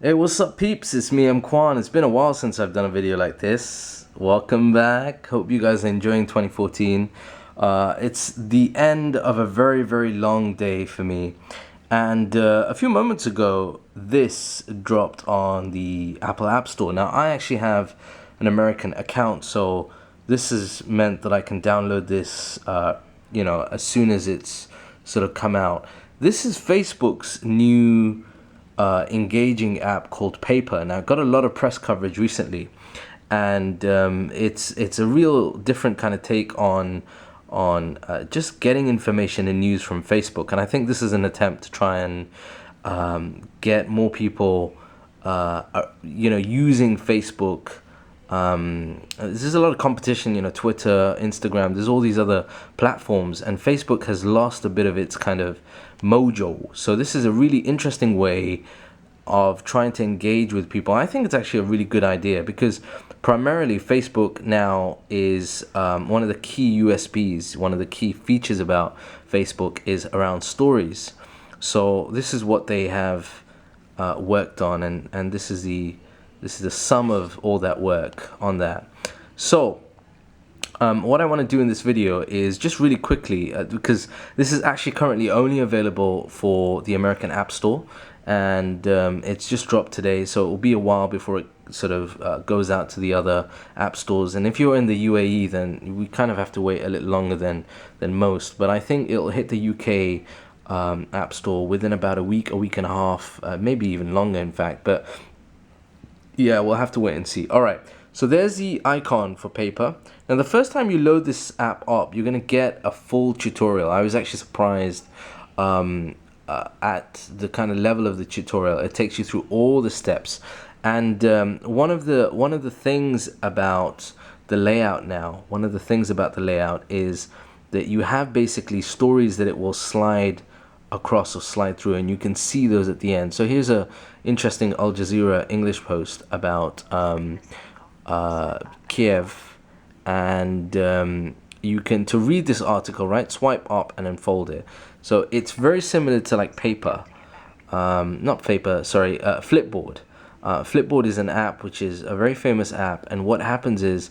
Hey, what's up, peeps? It's me, M Kwan. It's been a while since I've done a video like this. Welcome back. Hope you guys are enjoying 2014. It's the end of a very, very long day for me. And a few moments ago, this dropped on the Apple App Store. Now, I actually have an American account, so this has meant that I can download this, as soon as it's sort of come out. This is Facebook's new engaging app called Paper. Now, it got a lot of press coverage recently, and it's a real different kind of take on just getting information and news from Facebook. And I think this is an attempt to try and get more people, using Facebook. There's a lot of competition, Twitter, Instagram, there's all these other platforms, and Facebook has lost a bit of its kind of mojo. So this is a really interesting way of trying to engage with people. I think it's actually a really good idea because primarily Facebook now is one of the key USPs, one of the key features about Facebook is around stories. So this is what they have worked on, and this is the sum of all that work on that. So what I want to do in this video is just really quickly, because this is actually currently only available for the American App Store, and it's just dropped today, so it will be a while before it sort of goes out to the other app stores. And if you're in the UAE, then we kind of have to wait a little longer than most, but I think it'll hit the UK App Store within about a week and a half, maybe even longer, in fact. But yeah, we'll have to wait and see. All right. So there's the icon for Paper. Now, the first time you load this app up, you're going to get a full tutorial. I was actually surprised at the kind of level of the tutorial. It takes you through all the steps. And one of the things about the layout now, one of the things about the layout is that you have basically stories that it will slide across or slide through, and you can see those at the end. So here's a interesting Al Jazeera English post about Kiev, and you can, to read this article, right, swipe up and then fold it. So it's very similar to like Paper, not Paper, sorry, Flipboard. Flipboard is an app which is a very famous app, and what happens is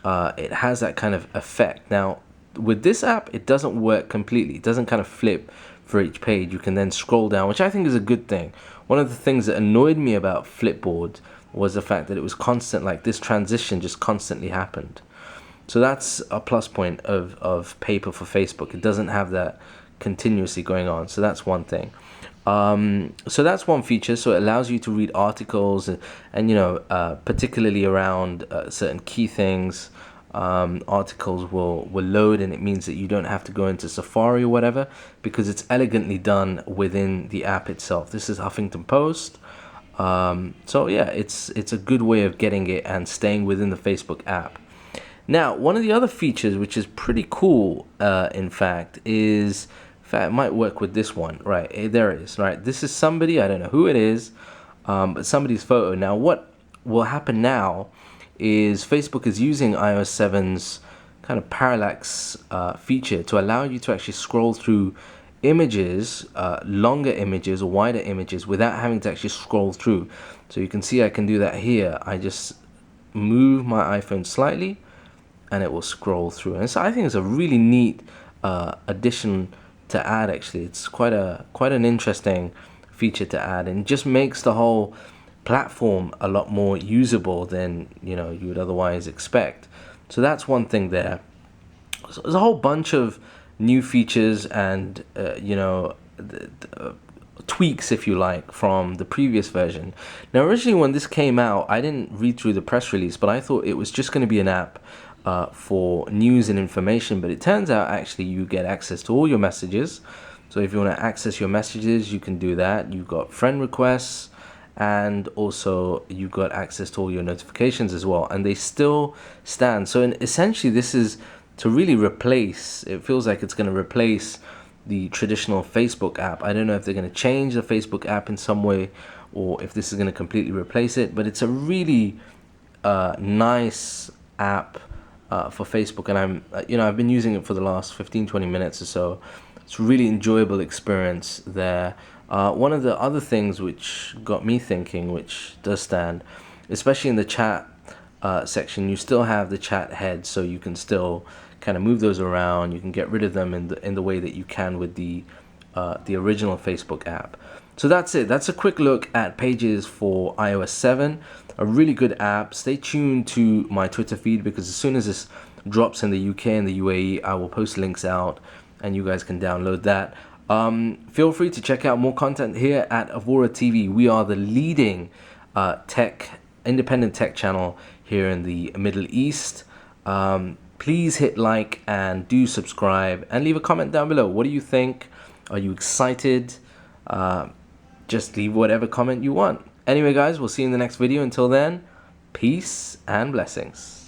it has that kind of effect. Now, with this app, it doesn't work completely. It doesn't kind of flip for each page. You can then scroll down, which I think is a good thing. One of the things that annoyed me about Flipboard was the fact that it was constant, like this transition just constantly happened. So that's a plus point of Paper for Facebook. It doesn't have that continuously going on. So that's one thing. So that's one feature. So it allows you to read articles and particularly around certain key things. Articles will load, and it means that you don't have to go into Safari or whatever, because it's elegantly done within the app itself. This is Huffington Post. So yeah, it's a good way of getting it and staying within the Facebook app. Now, one of the other features which is pretty cool, in fact, it might work with this one. Right, there it is. Right, this is somebody, I don't know who it is, but somebody's photo. Now, what will happen now is Facebook is using iOS 7's kind of parallax feature to allow you to actually scroll through images, longer images or wider images, without having to actually scroll through. So you can see I can do that here. I just move my iPhone slightly and it will scroll through. And so I think it's a really neat addition to add. Actually, it's quite an interesting feature to add, and just makes the whole platform a lot more usable than you would otherwise expect. So that's one thing there. So there's a whole bunch of new features and tweaks, if you like, from the previous version. Now, originally when this came out, I didn't read through the press release, but I thought it was just going to be an app for news and information. But it turns out actually you get access to all your messages. So if you want to access your messages, you can do that. You've got friend requests, and also you've got access to all your notifications as well, and they still stand. So essentially this is to really replace, it feels like it's going to replace the traditional Facebook app. I don't know if they're going to change the Facebook app in some way, or if this is going to completely replace it, but it's a really nice app for Facebook, and I've been using it for the last 15-20 minutes or so. It's a really enjoyable experience there. One of the other things which got me thinking, which does stand, especially in the chat section, you still have the chat heads, so you can still kind of move those around. You can get rid of them in the way that you can with the original Facebook app. So that's it. That's a quick look at Pages for iOS 7. A really good app. Stay tuned to my Twitter feed, because as soon as this drops in the UK and the UAE, I will post links out and you guys can download that. Feel free to check out more content here at Avora TV. We are the leading independent tech channel here in the Middle East. Please hit like and do subscribe and leave a comment down below. What do you think? Are you excited? Just leave whatever comment you want. Anyway, guys, we'll see you in the next video. Until then, peace and blessings.